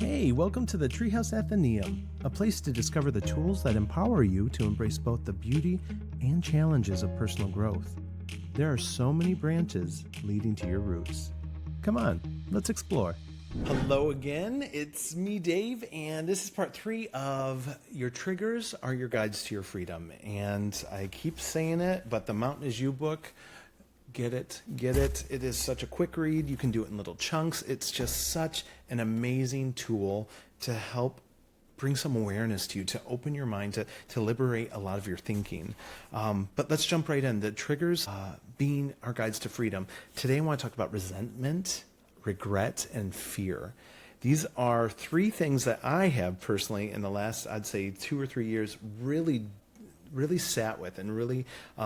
Hey, welcome to the Treehouse Athenaeum, a place to discover the tools that empower you to embrace both the beauty and challenges of personal growth. There are so many branches leading to your roots. Come on, let's explore. Hello again, it's me, Dave, and this is part 3 of Your Triggers Are Your Guides to Your Freedom. And I keep saying it, but the Mountain Is You book, get it. It is such a quick read. You can do it in little chunks. It's just such an amazing tool to help bring some awareness to you, to open your mind, to liberate a lot of your thinking. But let's jump right in. The triggers being our guides to freedom. Today I want to talk about resentment, regret, and fear. These are 3 things that I have personally in the last, I'd say 2 or 3 years, really sat with and really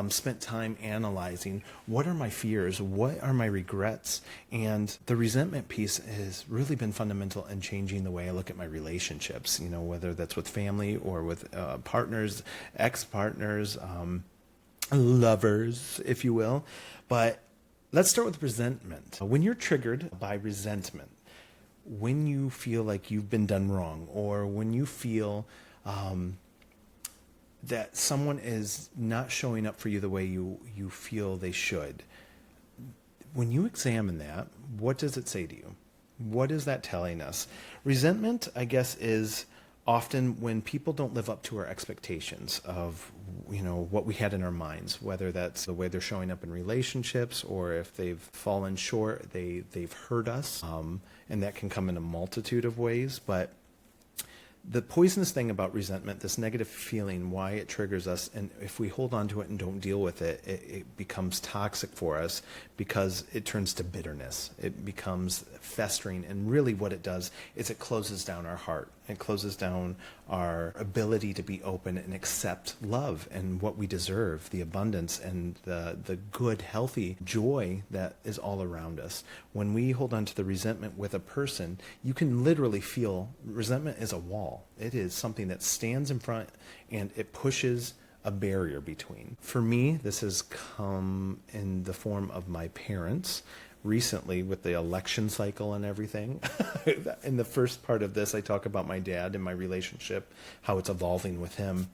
spent time analyzing. What are my fears? What are my regrets? And the resentment piece has really been fundamental in changing the way I look at my relationships, whether that's with family or with partners, ex-partners, lovers, if you will. But let's start with resentment. When you're triggered by resentment, when you feel like you've been done wrong, or when you feel that someone is not showing up for you the way you feel they should. When you examine that, what does it say to you? What is that telling us? Resentment, I guess, is often when people don't live up to our expectations of, what we had in our minds, whether that's the way they're showing up in relationships, or if they've fallen short, they've hurt us, and that can come in a multitude of ways. But the poisonous thing about resentment, this negative feeling, why it triggers us, and if we hold on to it and don't deal with it, it becomes toxic for us because it turns to bitterness. It becomes festering, and really what it does is it closes down our heart. It closes down our ability to be open and accept love and what we deserve, the abundance and the good, healthy joy that is all around us. When we hold on to the resentment with a person, you can literally feel resentment is a wall. It is something that stands in front and it pushes a barrier between. For me, this has come in the form of my parents. Recently, with the election cycle and everything. In the first part of this, I talk about my dad and my relationship, how it's evolving with him.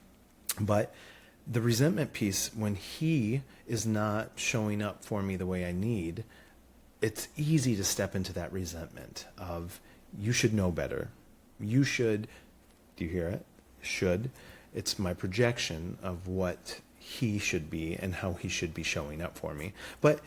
But the resentment piece, when he is not showing up for me the way I need, it's easy to step into that resentment of, you should know better. You should, do you hear it? Should. It's my projection of what he should be and how he should be showing up for me. But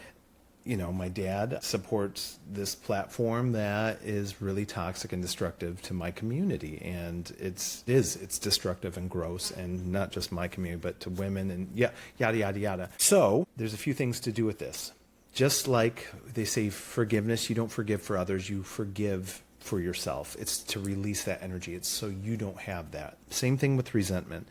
my dad supports this platform that is really toxic and destructive to my community. And it's destructive and gross, and not just my community, but to women and yada, yada, yada. So there's a few things to do with this. Just like they say forgiveness, you don't forgive for others, you forgive for yourself. It's to release that energy. It's so you don't have that. Same thing with resentment.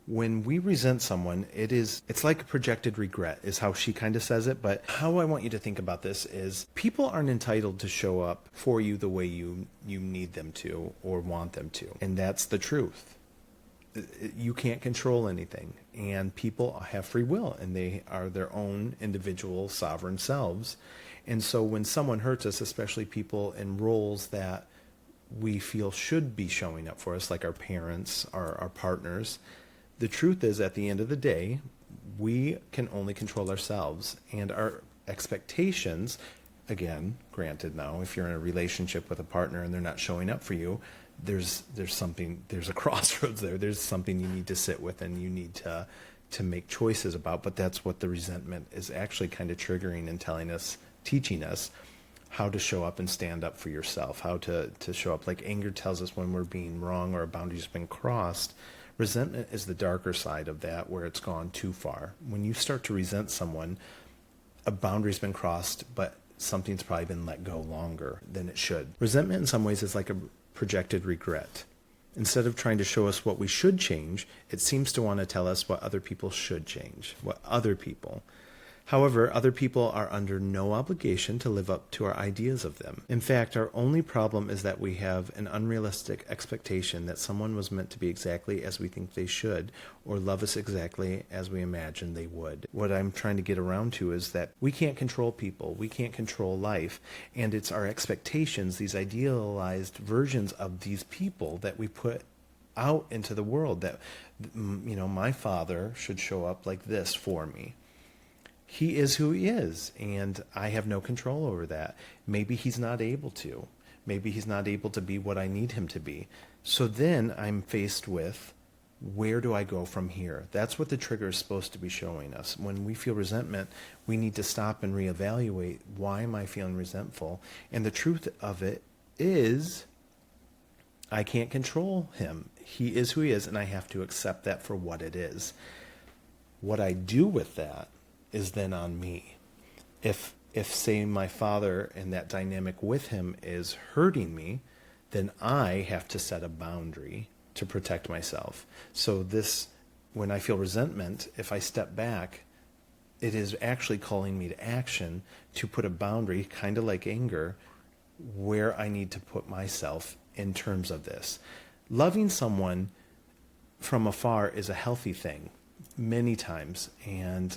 When we resent someone, it's like a projected regret is how she kind of says it. But how I want you to think about this is people aren't entitled to show up for you the way you need them to or want them to. And that's the truth. You can't control anything. And people have free will, and they are their own individual sovereign selves. And so when someone hurts us, especially people in roles that we feel should be showing up for us, like our parents, our partners, the truth is, at the end of the day, we can only control ourselves, and our expectations, again, granted now, if you're in a relationship with a partner and they're not showing up for you, there's a crossroads there. There's something you need to sit with and you need to make choices about. But that's what the resentment is actually kind of triggering and teaching us how to show up and stand up for yourself, how to show up. Like anger tells us when we're being wrong or a boundary's been crossed. Resentment is the darker side of that, where it's gone too far. When you start to resent someone, a boundary's been crossed, but something's probably been let go longer than it should. Resentment in some ways is like a projected regret. Instead of trying to show us what we should change, it seems to want to tell us what other people should change, what other people However, other people are under no obligation to live up to our ideas of them. In fact, our only problem is that we have an unrealistic expectation that someone was meant to be exactly as we think they should, or love us exactly as we imagine they would. What I'm trying to get around to is that we can't control people, we can't control life, and it's our expectations, these idealized versions of these people that we put out into the world, that, my father should show up like this for me. He is who he is, and I have no control over that. Maybe he's not able to. Maybe he's not able to be what I need him to be. So then I'm faced with, where do I go from here? That's what the trigger is supposed to be showing us. When we feel resentment, we need to stop and reevaluate, why am I feeling resentful? And the truth of it is, I can't control him. He is who he is, and I have to accept that for what it is. What I do with that is then on me. If say my father and that dynamic with him is hurting me, then I have to set a boundary to protect myself. So when I feel resentment, if I step back, it is actually calling me to action to put a boundary, kind of like anger, where I need to put myself in terms of this. Loving someone from afar is a healthy thing many times, and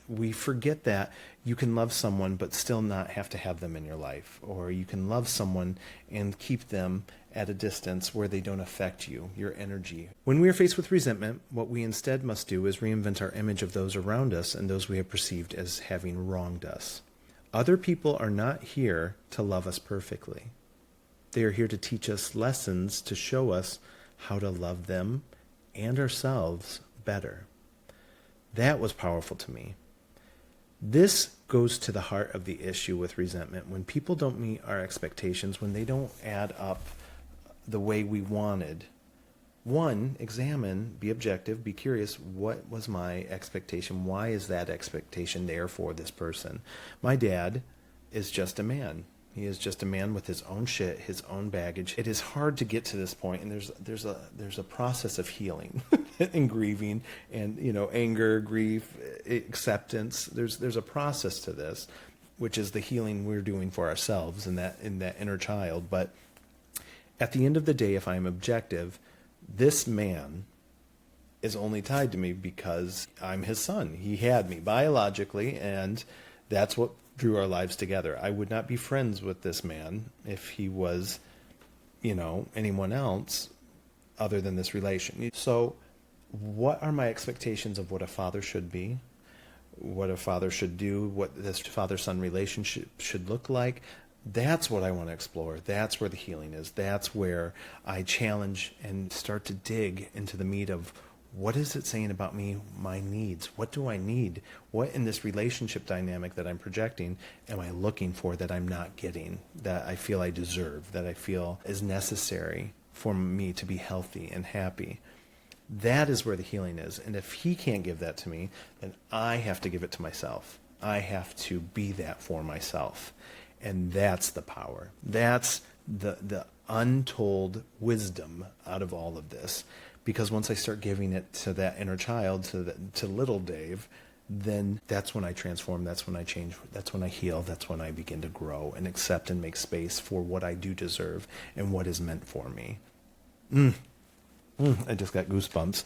we forget that you can love someone but still not have to have them in your life, or you can love someone and keep them at a distance where they don't affect you, your energy. When we are faced with resentment, what we instead must do is reinvent our image of those around us and those we have perceived as having wronged us. Other people are not here to love us perfectly. They are here to teach us lessons to show us how to love them and ourselves better. That was powerful to me. This goes to the heart of the issue with resentment. When people don't meet our expectations, when they don't add up the way we wanted, one, examine, be objective, be curious, what was my expectation? Why is that expectation there for this person? My dad is just a man. He is just a man with his own shit, his own baggage. It is hard to get to this point, and there's a process of healing and grieving, and anger, grief, acceptance. There's a process to this, which is the healing we're doing for ourselves in that inner child. But at the end of the day, if I'm objective, this man is only tied to me because I'm his son. He had me biologically, and that's what drew our lives together. I would not be friends with this man if he was, anyone else other than this relation. So what are my expectations of what a father should be, what a father should do, what this father-son relationship should look like? That's what I want to explore. That's where the healing is. That's where I challenge and start to dig into the meat of, what is it saying about me, my needs? What do I need? What in this relationship dynamic that I'm projecting am I looking for that I'm not getting, that I feel I deserve, that I feel is necessary for me to be healthy and happy? That is where the healing is. And if he can't give that to me, then I have to give it to myself. I have to be that for myself. And that's the power. That's the untold wisdom out of all of this. Because once I start giving it to that inner child, to little Dave, then that's when I transform, that's when I change, that's when I heal, that's when I begin to grow and accept and make space for what I do deserve and what is meant for me. I just got goosebumps.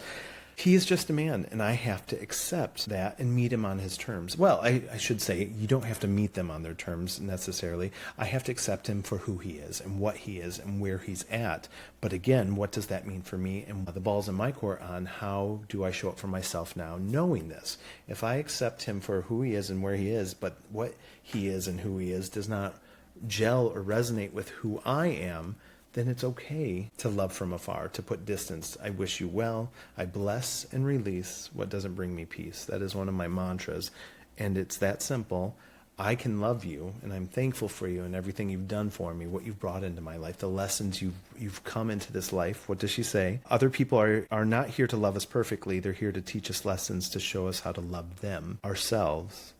He is just a man, and I have to accept that and meet him on his terms. Well, I should say, you don't have to meet them on their terms necessarily. I have to accept him for who he is and what he is and where he's at. But again, what does that mean for me? And the ball's in my court on how do I show up for myself now, knowing this. If I accept him for who he is and where he is, but what he is and who he is does not gel or resonate with who I am, then it's okay to love from afar, to put distance. I wish you well. I bless and release what doesn't bring me peace. That is one of my mantras, and it's that simple. I can love you, and I'm thankful for you and everything you've done for me, what you've brought into my life, the lessons you've come into this life. What does she say? Other people are not here to love us perfectly. They're here to teach us lessons, to show us how to love them, ourselves,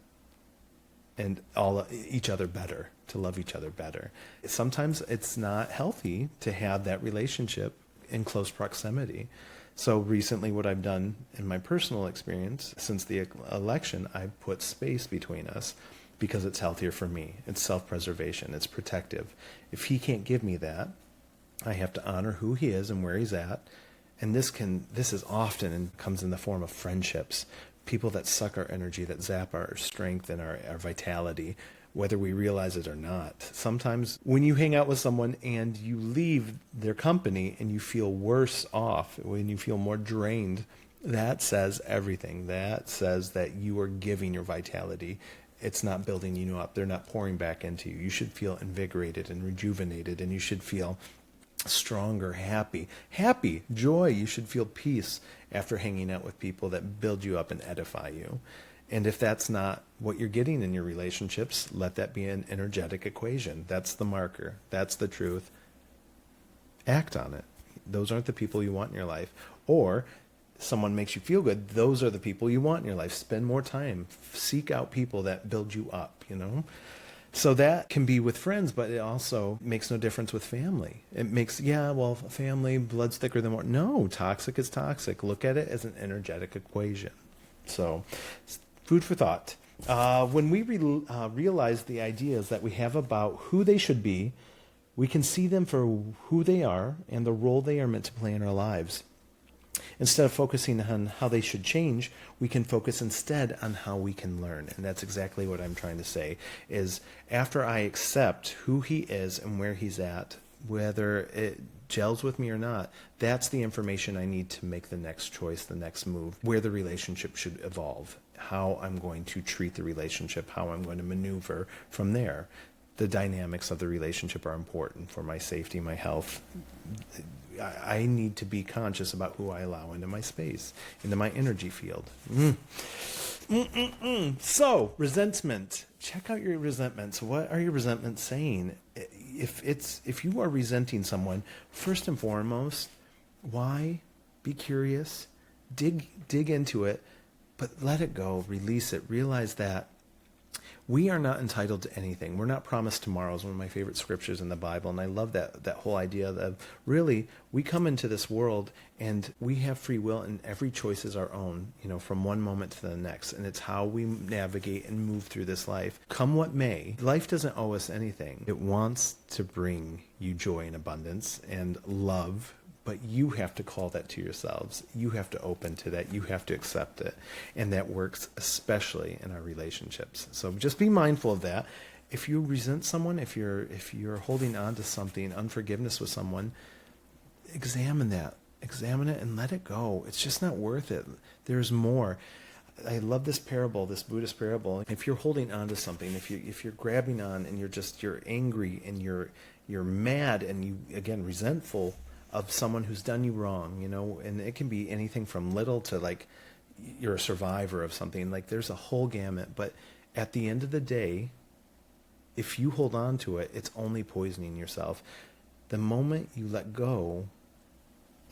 and each other better, to love each other better. Sometimes it's not healthy to have that relationship in close proximity. So recently what I've done in my personal experience since the election, I've put space between us because it's healthier for me. It's self-preservation. It's protective. If he can't give me that, I have to honor who he is and where he's at. And this is often and comes in the form of friendships, people that suck our energy, that zap our strength and our vitality, whether we realize it or not. Sometimes when you hang out with someone and you leave their company and you feel worse off, when you feel more drained, that says everything. That says that you are giving your vitality. It's not building you up. They're not pouring back into you. You should feel invigorated and rejuvenated, and you should feel stronger, happy, joy. You should feel peace after hanging out with people that build you up and edify you. And if that's not what you're getting in your relationships, let that be an energetic equation. That's the marker. That's the truth. Act on it. Those aren't the people you want in your life. Or someone makes you feel good. Those are the people you want in your life. Spend more time. Seek out people that build you up, So that can be with friends, but it also makes no difference with family. It makes, family, blood's thicker than water. No, toxic is toxic. Look at it as an energetic equation. So, food for thought. When we realize the ideas that we have about who they should be, we can see them for who they are and the role they are meant to play in our lives. Instead of focusing on how they should change, we can focus instead on how we can learn. And that's exactly what I'm trying to say, is after I accept who he is and where he's at, whether it gels with me or not, that's the information I need to make the next choice, the next move, where the relationship should evolve, how I'm going to treat the relationship, how I'm going to maneuver from there. The dynamics of the relationship are important for my safety, my health. I need to be conscious about who I allow into my space, into my energy field. So, resentment. Check out your resentments. What are your resentments saying? If you are resenting someone, first and foremost, why? Be curious. Dig into it, but let it go. Release it. Realize that we are not entitled to anything. We're not promised tomorrow is one of my favorite scriptures in the Bible. And I love that whole idea of really, we come into this world and we have free will and every choice is our own, from one moment to the next. And it's how we navigate and move through this life. Come what may, life doesn't owe us anything. It wants to bring you joy and abundance and love. But you have to call that to yourselves. You have to open to that. You have to accept it. And that works especially in our relationships. So just be mindful of that. If you resent someone, if you're holding on to something, unforgiveness with someone, examine that. Examine it and let it go. It's just not worth it. There's more. I love this parable, this Buddhist parable. If you're holding on to something, if you're grabbing on and you're angry and you're mad and you, again, resentful of someone who's done you wrong, and it can be anything from little to like you're a survivor of something. Like there's a whole gamut. But at the end of the day, if you hold on to it, it's only poisoning yourself. The moment you let go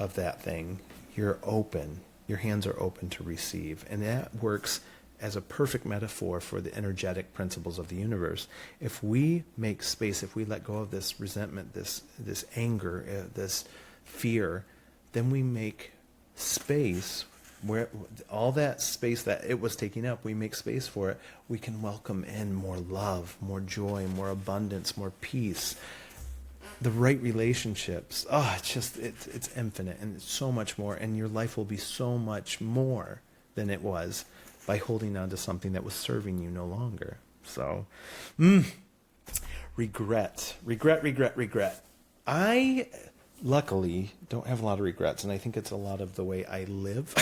of that thing, you're open. Your hands are open to receive. And that works as a perfect metaphor for the energetic principles of the universe. If we make space, if we let go of this resentment, this anger, this fear, then we make space where all that space that it was taking up, we make space for it. We can welcome in more love, more joy, more abundance, more peace, the right relationships. It's infinite and it's so much more. And your life will be so much more than it was by holding on to something that was serving you no longer. So, regret. I luckily don't have a lot of regrets, and I think it's a lot of the way I live.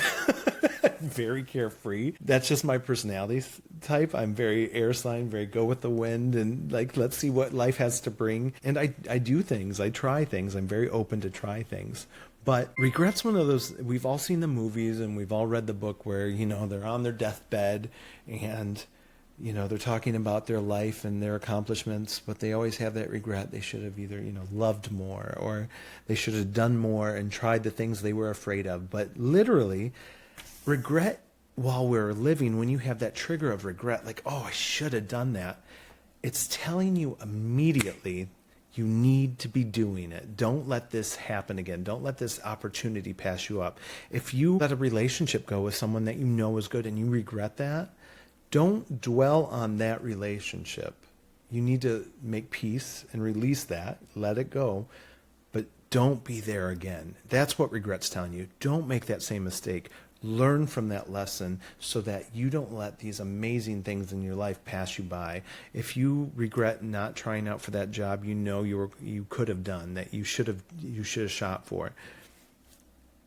Very carefree. That's just my personality type. I'm very air sign, very go with the wind, and like, let's see what life has to bring. And I do things. I try things. I'm very open to try things. But regret's one of those, we've all seen the movies and we've all read the book where, they're on their deathbed and, they're talking about their life and their accomplishments, but they always have that regret. They should have either, loved more, or they should have done more and tried the things they were afraid of. But literally, regret while we're living, when you have that trigger of regret, like, oh, I should have done that, it's telling you immediately You need to be doing it. Don't let this happen again. Don't let this opportunity pass you up. If you let a relationship go with someone that you know is good and you regret that, don't dwell on that relationship. You need to make peace and release that, let it go, but don't be there again. That's what regret's telling you. Don't make that same mistake. Learn from that lesson so that you don't let these amazing things in your life pass you by. If you regret not trying out for that job you could have done, that you should have shot for,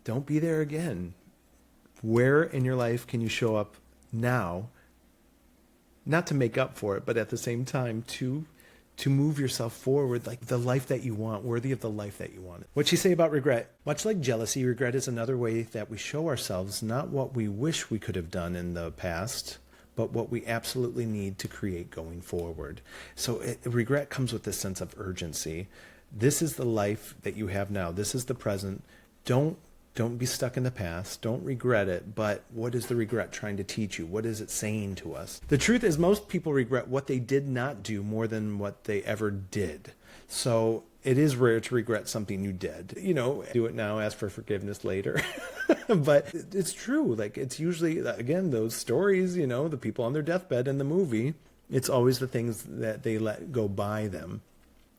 don't be there again. Where in your life can you show up now, not to make up for it, but at the same time to move yourself forward, like the life that you want, worthy of the life that you want. What'd she say about regret? Much like jealousy, regret is another way that we show ourselves not what we wish we could have done in the past, but what we absolutely need to create going forward. So regret comes with this sense of urgency. This is the life that you have now. This is the present. Don't be stuck in the past. Don't regret it. But what is the regret trying to teach you? What is it saying to us? The truth is most people regret what they did not do more than what they ever did. So it is rare to regret something you did. Do it now, ask for forgiveness later. But it's true. Like, it's usually, again, those stories, the people on their deathbed in the movie, it's always the things that they let go by them.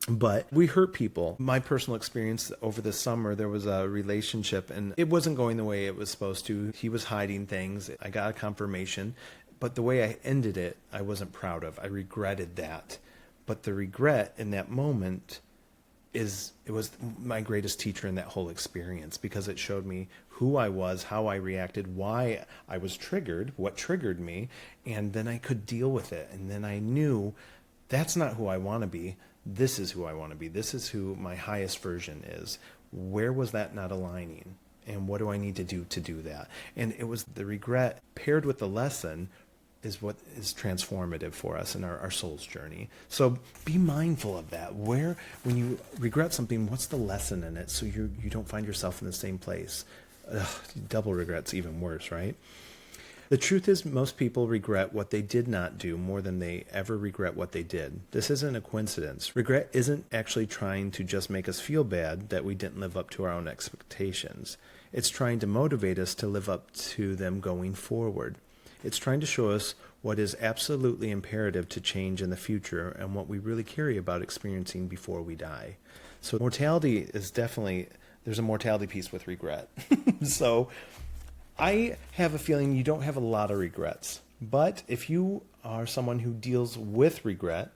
But we hurt people. My personal experience over the summer, there was a relationship and it wasn't going the way it was supposed to. He was hiding things. I got a confirmation, but the way I ended it, I wasn't proud of. I regretted that. But the regret in that moment it was my greatest teacher in that whole experience, because it showed me who I was, how I reacted, why I was triggered, what triggered me, and then I could deal with it. And then I knew that's not who I want to be. This is who I want to be. This is who my highest version is. Where was that not aligning? And what do I need to do that? And it was the regret paired with the lesson is what is transformative for us in our soul's journey. So be mindful of that. When you regret something, what's the lesson in it? So you don't find yourself in the same place. Double regret's even worse, right? The truth is most people regret what they did not do more than they ever regret what they did. This isn't a coincidence. Regret isn't actually trying to just make us feel bad that we didn't live up to our own expectations. It's trying to motivate us to live up to them going forward. It's trying to show us what is absolutely imperative to change in the future and what we really care about experiencing before we die. So mortality is definitely, there's a mortality piece with regret. So I have a feeling you don't have a lot of regrets, but if you are someone who deals with regret,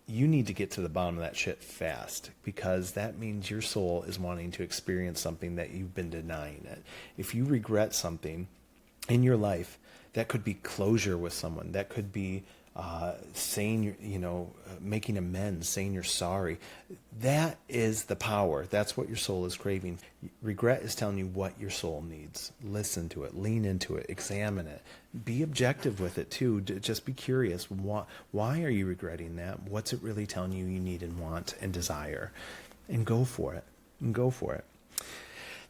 you need to get to the bottom of that shit fast, because that means your soul is wanting to experience something that you've been denying it. If you regret something in your life, that could be closure with someone, that could be saying, making amends, saying you're sorry. That is the power. That's what your soul is craving. Regret is telling you what your soul needs. Listen to it, lean into it, examine it. Be objective with it too. Just be curious. Why are you regretting that? What's it really telling you need and want and desire? And go for it.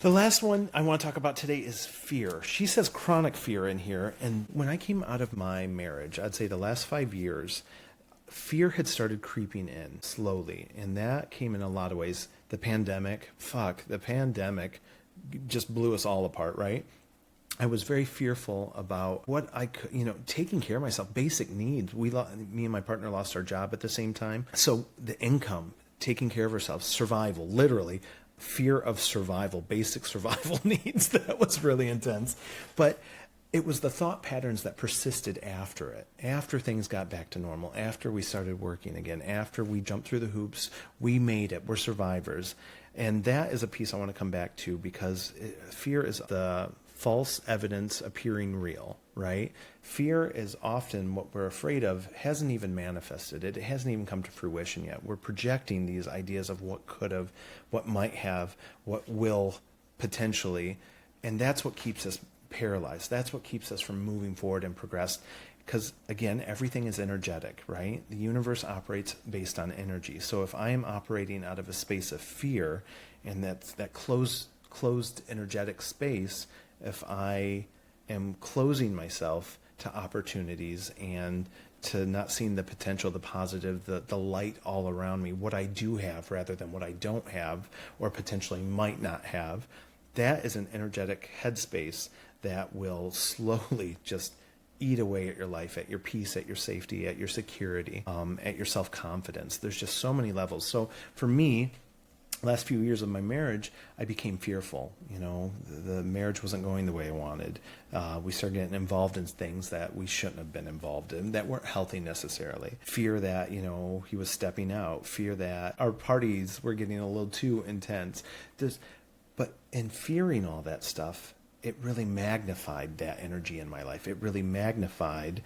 The last one I want to talk about today is fear. She says chronic fear in here. And when I came out of my marriage, I'd say the last 5 years, fear had started creeping in slowly. And that came in a lot of ways. The pandemic just blew us all apart, right? I was very fearful about what I could, taking care of myself, basic needs. Me and my partner lost our job at the same time. So the income, taking care of ourselves, survival, literally. Fear of survival, basic survival needs. That was really intense. But it was the thought patterns that persisted after it, after things got back to normal, after we started working again, after we jumped through the hoops, we made it, we're survivors. And that is a piece I want to come back to, because fear is the false evidence appearing real, right? Fear is often what we're afraid of hasn't even manifested. It hasn't even come to fruition yet. We're projecting these ideas of what could have, what might have, what will potentially, and that's what keeps us paralyzed. That's what keeps us from moving forward and progress. Because again, everything is energetic, right? The universe operates based on energy. So if I am operating out of a space of fear, and that's that closed energetic space, if I am closing myself to opportunities and to not seeing the potential, the positive, the light all around me, what I do have rather than what I don't have or potentially might not have. That is an energetic headspace that will slowly just eat away at your life, at your peace, at your safety, at your security, at your self-confidence. There's just so many levels. So for me, last few years of my marriage, I became fearful. The marriage wasn't going the way I wanted. We started getting involved in things that we shouldn't have been involved in, that weren't healthy necessarily. Fear that, he was stepping out. Fear that our parties were getting a little too intense. But in fearing all that stuff, it really magnified that energy in my life. It really magnified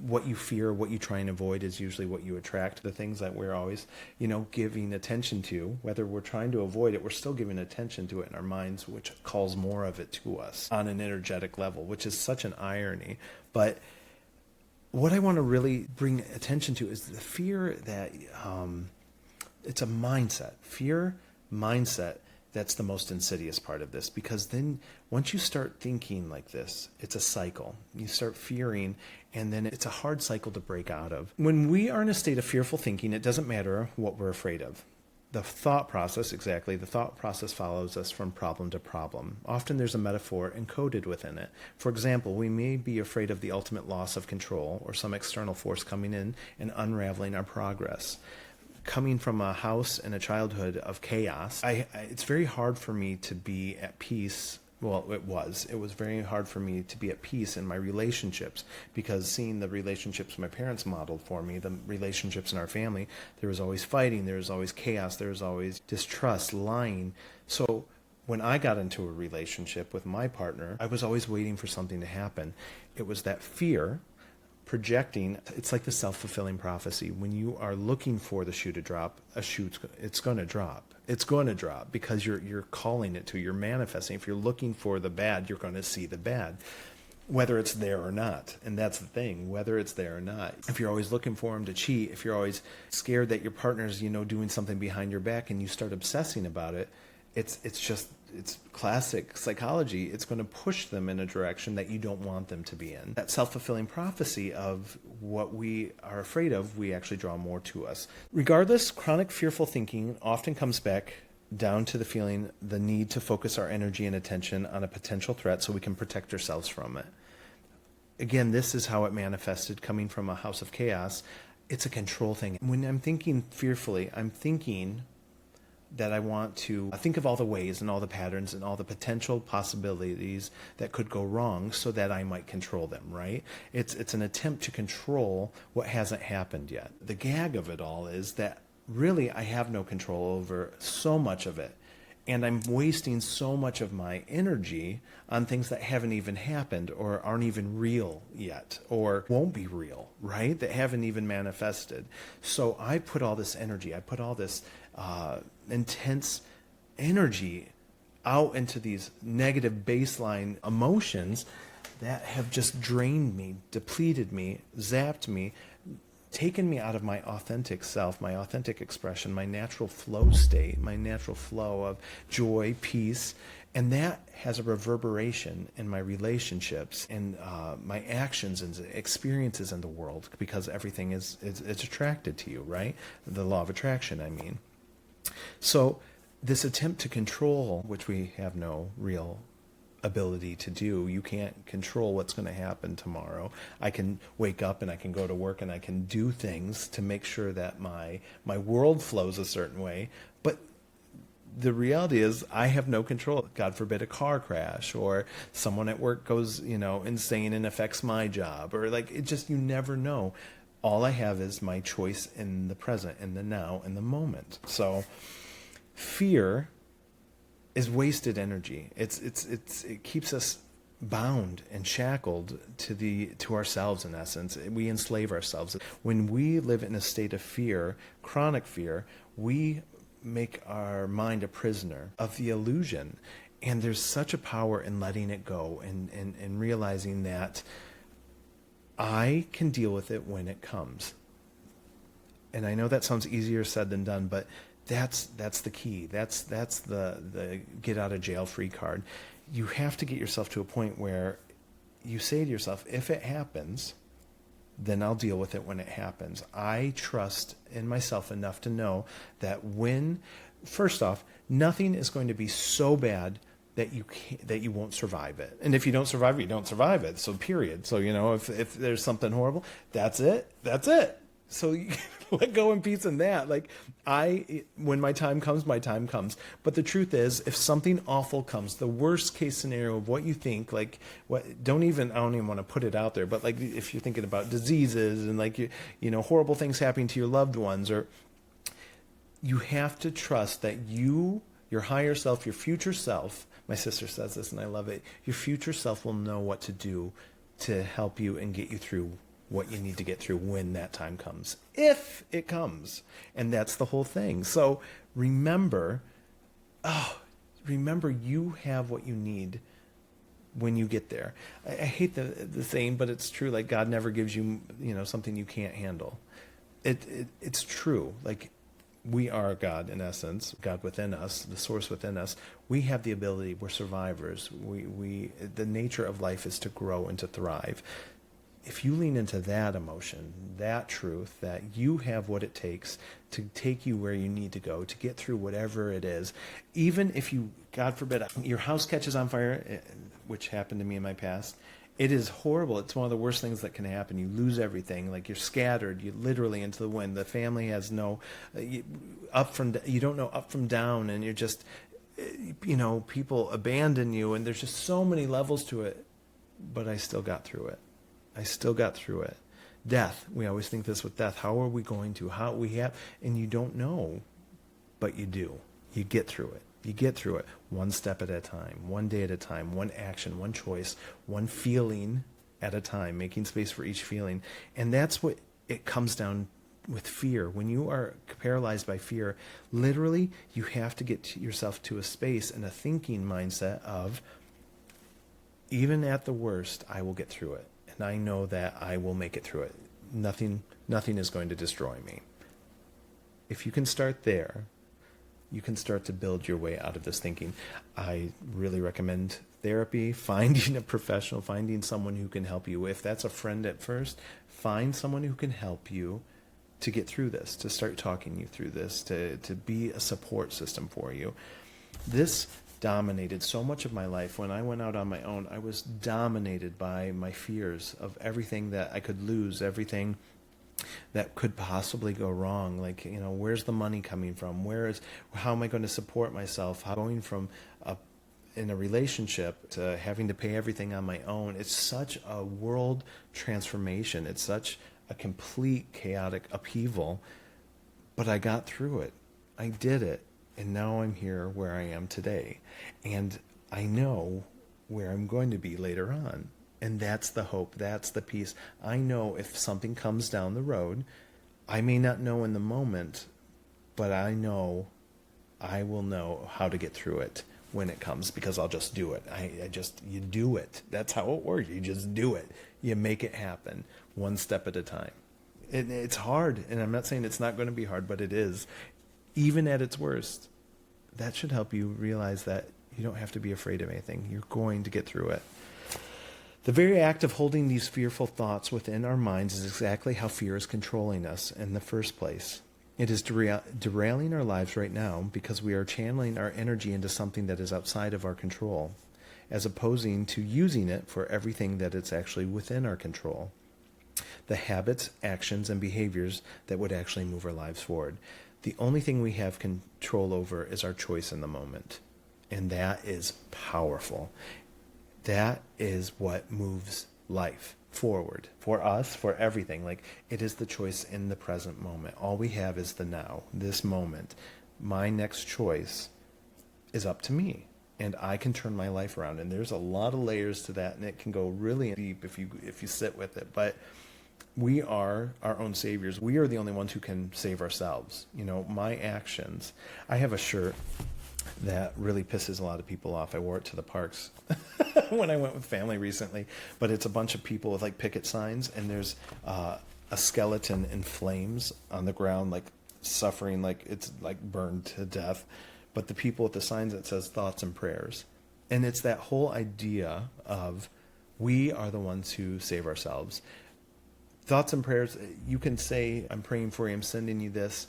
what you fear, what you try and avoid is usually what you attract. The things that we're always, giving attention to, whether we're trying to avoid it, we're still giving attention to it in our minds, which calls more of it to us on an energetic level, which is such an irony. But what I want to really bring attention to is the fear that it's a mindset. Fear, mindset. That's the most insidious part of this, because then once you start thinking like this, it's a cycle. You start fearing, and then it's a hard cycle to break out of. When we are in a state of fearful thinking, it doesn't matter what we're afraid of. The thought process follows us from problem to problem. Often there's a metaphor encoded within it. For example, we may be afraid of the ultimate loss of control or some external force coming in and unraveling our progress. Coming from a house and a childhood of chaos, it's very hard for me to be at peace. Well, it was very hard for me to be at peace in my relationships, because seeing the relationships my parents modeled for me, the relationships in our family, there was always fighting, there was always chaos, there was always distrust, lying. So when I got into a relationship with my partner, I was always waiting for something to happen. It was that fear projecting. It's like the self-fulfilling prophecy. When you are looking for the shoe to drop, it's going to drop. It's going to drop because you're calling it to, you're manifesting. If you're looking for the bad, you're going to see the bad, whether it's there or not. And that's the thing, whether it's there or not. If you're always looking for him to cheat, if you're always scared that your partner's, doing something behind your back and you start obsessing about it, it's classic psychology. It's going to push them in a direction that you don't want them to be in. That self-fulfilling prophecy of what we are afraid of, we actually draw more to us. Regardless, chronic fearful thinking often comes back down to the need to focus our energy and attention on a potential threat so we can protect ourselves from it. Again, this is how it manifested coming from a house of chaos. It's a control thing. When I'm thinking fearfully, I'm thinking that I want to think of all the ways and all the patterns and all the potential possibilities that could go wrong so that I might control them, right? It's an attempt to control what hasn't happened yet. The gag of it all is that really I have no control over so much of it. And I'm wasting so much of my energy on things that haven't even happened or aren't even real yet or won't be real, right? That haven't even manifested. So I put all this energy, I put all this intense energy out into these negative baseline emotions that have just drained me, depleted me, zapped me, taken me out of my authentic self, my authentic expression, my natural flow state, my natural flow of joy, peace. And that has a reverberation in my relationships and my actions and experiences in the world, because everything is attracted to you, right? The law of attraction, I mean. So this attempt to control, which we have no real ability to do. You can't control what's going to happen tomorrow. I can wake up and I can go to work and I can do things to make sure that my world flows a certain way. But the reality is I have no control. God forbid a car crash or someone at work goes, insane and affects my job, or you never know. All I have is my choice in the present, in the now, in the moment. So fear is wasted energy. It keeps us bound and shackled to ourselves, in essence. We enslave ourselves. When we live in a state of fear, chronic fear, we make our mind a prisoner of the illusion. And there's such a power in letting it go and realizing that I can deal with it when it comes. And I know that sounds easier said than done, but that's the key. That's the get out of jail free card. You have to get yourself to a point where you say to yourself, if it happens, then I'll deal with it when it happens. I trust in myself enough to know that first off, nothing is going to be so bad that you won't survive it. And if you don't survive it, you don't survive it. So period. So, if there's something horrible, that's it. That's it. So you let go in peace in that. Like when my time comes, my time comes. But the truth is, if something awful comes, the worst case scenario of what you think, I don't even want to put it out there, but like if you're thinking about diseases and like, horrible things happening to your loved ones, or you have to trust that your higher self, your future self, my sister says this and I love it, your future self will know what to do to help you and get you through what you need to get through when that time comes, if it comes. And that's the whole thing. So remember you have what you need when you get there. I hate the saying, but it's true. Like God never gives you, something you can't handle. It's true. Like we are God in essence, God within us, the source within us. We have the ability, we're survivors. The nature of life is to grow and to thrive. If you lean into that emotion, that truth, that you have what it takes to take you where you need to go, to get through whatever it is, even if you, God forbid, your house catches on fire, which happened to me in my past, it is horrible. It's one of the worst things that can happen. You lose everything. Like you're scattered. You literally into the wind. The family has no you don't know up from down, and you're just, people abandon you, and there's just so many levels to it. But I still got through it. Death. We always think this with death. How are we going to? And you don't know, but you do. You get through it. You get through it one step at a time, one day at a time, one action, one choice, one feeling at a time, making space for each feeling. And that's what it comes down with fear. When you are paralyzed by fear, literally you have to get yourself to a space and a thinking mindset of, even at the worst, I will get through it. And I know that I will make it through it. Nothing is going to destroy me. If you can start there, you can start to build your way out of this thinking. I really recommend therapy, finding a professional, finding someone who can help you. If that's a friend at first, find someone who can help you to get through this, to start talking you through this, to be a support system for you. This dominated so much of my life. When I went out on my own, I was dominated by my fears of everything that I could lose, everything that could possibly go wrong. Like, where's the money coming from? How am I going to support myself? Going from in a relationship to having to pay everything on my own. It's such a world transformation. It's such a complete chaotic upheaval, but I got through it. I did it. And now I'm here where I am today. And I know where I'm going to be later on. And that's the hope. That's the peace. I know if something comes down the road, I may not know in the moment, but I know I will know how to get through it when it comes, because I'll just do it. You do it. That's how it works. You just do it. You make it happen one step at a time. It's hard. And I'm not saying it's not going to be hard, but it is. Even at its worst. That should help you realize that you don't have to be afraid of anything. You're going to get through it. The very act of holding these fearful thoughts within our minds is exactly how fear is controlling us in the first place. It is derailing our lives right now because we are channeling our energy into something that is outside of our control, as opposing to using it for everything that it's actually within our control. The habits, actions, and behaviors that would actually move our lives forward. The only thing we have control over is our choice in the moment. And that is powerful. That is what moves life forward. For us, for everything. Like, it is the choice in the present moment. All we have is the now, this moment. My next choice is up to me. And I can turn my life around. And there's a lot of layers to that, and it can go really deep if you sit with it. But we are our own saviors. We are the only ones who can save ourselves. My actions. I have a shirt that really pisses a lot of people off. I wore it to the parks when I went with family recently. But it's a bunch of people with like picket signs, and there's a skeleton in flames on the ground, like suffering, like it's like burned to death. But the people with the signs that says thoughts and prayers. And it's that whole idea of we are the ones who save ourselves. Thoughts and prayers, you can say, I'm praying for you, I'm sending you this.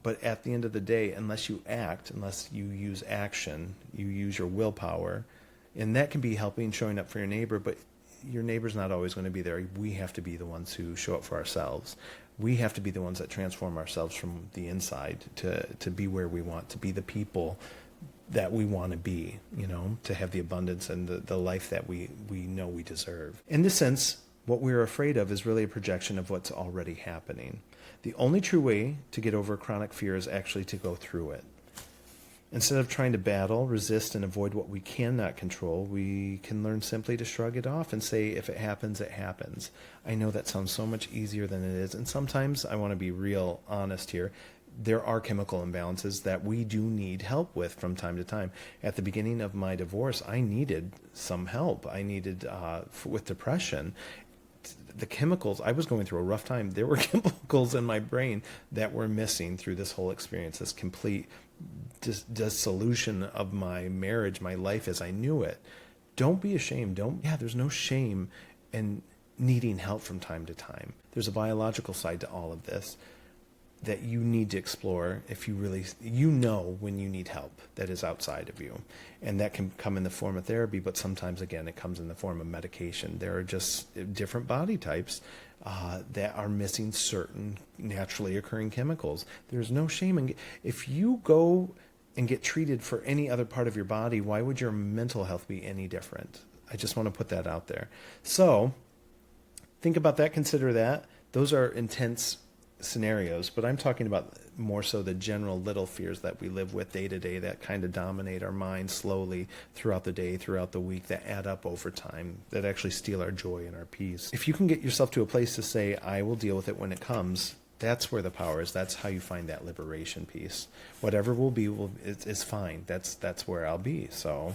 But at the end of the day, unless you act, unless you use action, you use your willpower, and that can be helping, showing up for your neighbor, but your neighbor's not always going to be there. We have to be the ones who show up for ourselves. We have to be the ones that transform ourselves from the inside to be where we want, to be the people that we want to be, to have the abundance and the life that we know we deserve. In this sense, what we're afraid of is really a projection of what's already happening. The only true way to get over chronic fear is actually to go through it. Instead of trying to battle, resist, and avoid what we cannot control, we can learn simply to shrug it off and say, if it happens, it happens. I know that sounds so much easier than it is. And sometimes, I want to be real honest here, there are chemical imbalances that we do need help with from time to time. At the beginning of my divorce, I needed some help. I needed, with depression, the chemicals, I was going through a rough time. There were chemicals in my brain that were missing through this whole experience, this complete dissolution of my marriage, my life as I knew it. Don't be ashamed. There's no shame in needing help from time to time. There's a biological side to all of this that you need to explore if you really, when you need help that is outside of you. And that can come in the form of therapy, but sometimes, again, it comes in the form of medication. There are just different body types that are missing certain naturally occurring chemicals. There's no shame in, if you go and get treated for any other part of your body, why would your mental health be any different? I just want to put that out there. So think about that, consider that. Those are intense scenarios, but I'm talking about more so the general little fears that we live with day to day that kind of dominate our minds slowly throughout the day, throughout the week, that add up over time, that actually steal our joy and our peace. If you can get yourself to a place to say, I will deal with it when it comes, that's where the power is. That's how you find that liberation piece. Whatever will be, is fine. That's where I'll be. So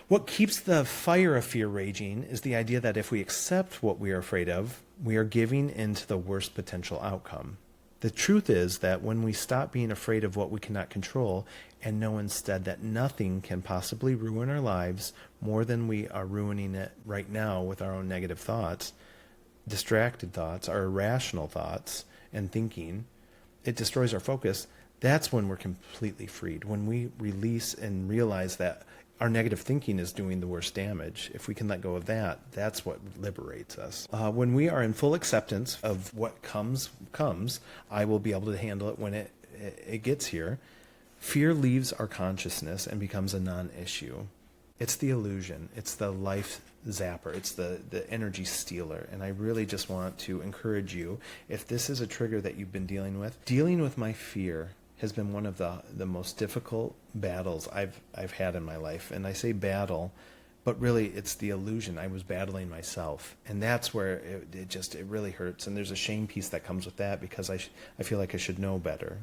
what keeps the fire of fear raging is the idea that if we accept what we are afraid of, we are giving into the worst potential outcome. The truth is that when we stop being afraid of what we cannot control and know instead that nothing can possibly ruin our lives more than we are ruining it right now with our own negative thoughts, distracted thoughts, our irrational thoughts and thinking, it destroys our focus. That's when we're completely freed. When we release and realize that our negative thinking is doing the worst damage. If we can let go of that, that's what liberates us. When we are in full acceptance of what comes, I will be able to handle it when it gets here. Fear leaves our consciousness and becomes a non-issue. It's the illusion. It's the life zapper. It's the energy stealer. And I really just want to encourage you, if this is a trigger that you've been dealing with my fear has been one of the most difficult battles I've had in my life. And I say battle, but really it's the illusion. I was battling myself. And that's where it really hurts. And there's a shame piece that comes with that because I feel like I should know better.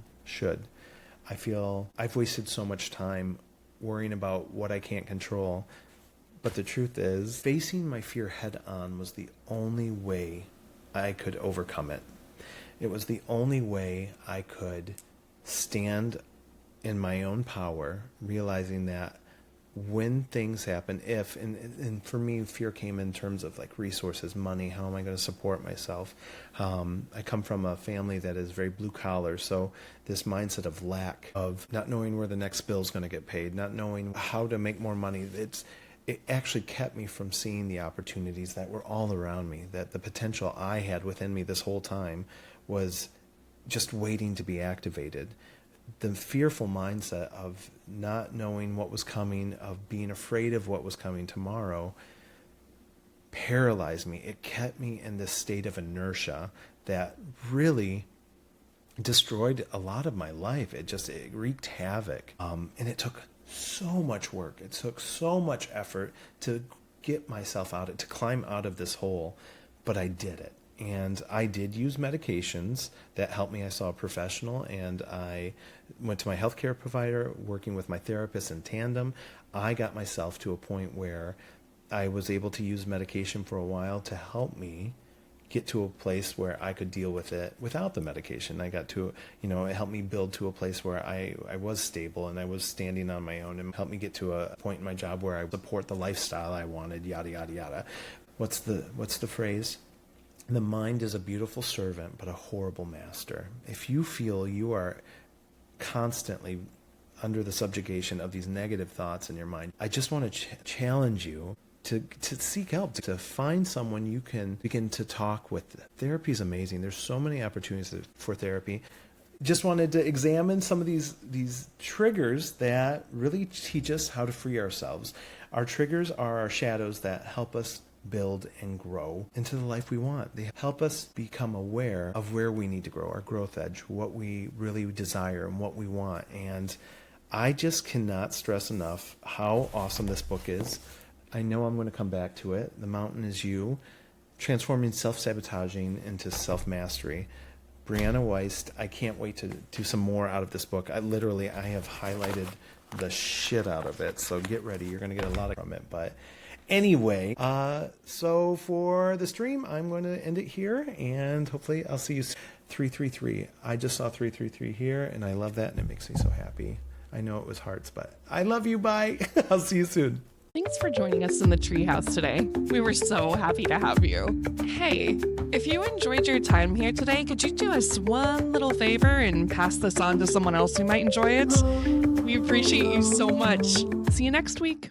I feel I've wasted so much time worrying about what I can't control. But the truth is, facing my fear head on was the only way I could overcome it. It was the only way I could stand in my own power, realizing that when things happen, and for me, fear came in terms of like resources, money, how am I going to support myself? I come from a family that is very blue collar, so this mindset of lack, of not knowing where the next bill is going to get paid, not knowing how to make more money, it actually kept me from seeing the opportunities that were all around me, that the potential I had within me this whole time was just waiting to be activated. The fearful mindset of not knowing what was coming, of being afraid of what was coming tomorrow, paralyzed me. It kept me in this state of inertia that really destroyed a lot of my life. It wreaked havoc. And it took so much work. It took so much effort to get myself out, to climb out of this hole, but I did it. And I did use medications that helped me. I saw a professional and I went to my healthcare provider, working with my therapist in tandem. I got myself to a point where I was able to use medication for a while to help me get to a place where I could deal with it without the medication. I got to, it helped me build to a place where I was stable and I was standing on my own, and helped me get to a point in my job where I support the lifestyle I wanted, yada, yada, yada. What's the phrase? The mind is a beautiful servant, but a horrible master. If you feel you are constantly under the subjugation of these negative thoughts in your mind, I just want to challenge you to seek help, to find someone you can begin to talk with. Therapy is amazing. There's so many opportunities for therapy. Just wanted to examine some of these triggers that really teach us how to free ourselves. Our triggers are our shadows that help us build and grow into the life we want. They help us become aware of where we need to grow, our growth edge, what we really desire and what we want. And I just cannot stress enough how awesome this book is. I know I'm going to come back to it. The Mountain is You, Transforming Self-Sabotaging into Self-Mastery. Brianna Weist, I can't wait to do some more out of this book. I have highlighted the shit out of it, so get ready. You're going to get a lot from it. But anyway, so for the stream, I'm going to end it here, and hopefully I'll see you 333. I just saw 333 here, and I love that, and it makes me so happy. I know it was hearts, but I love you. Bye. I'll see you soon. Thanks for joining us in the treehouse today. We were so happy to have you. Hey, if you enjoyed your time here today, could you do us one little favor and pass this on to someone else who might enjoy it? We appreciate you so much. See you next week.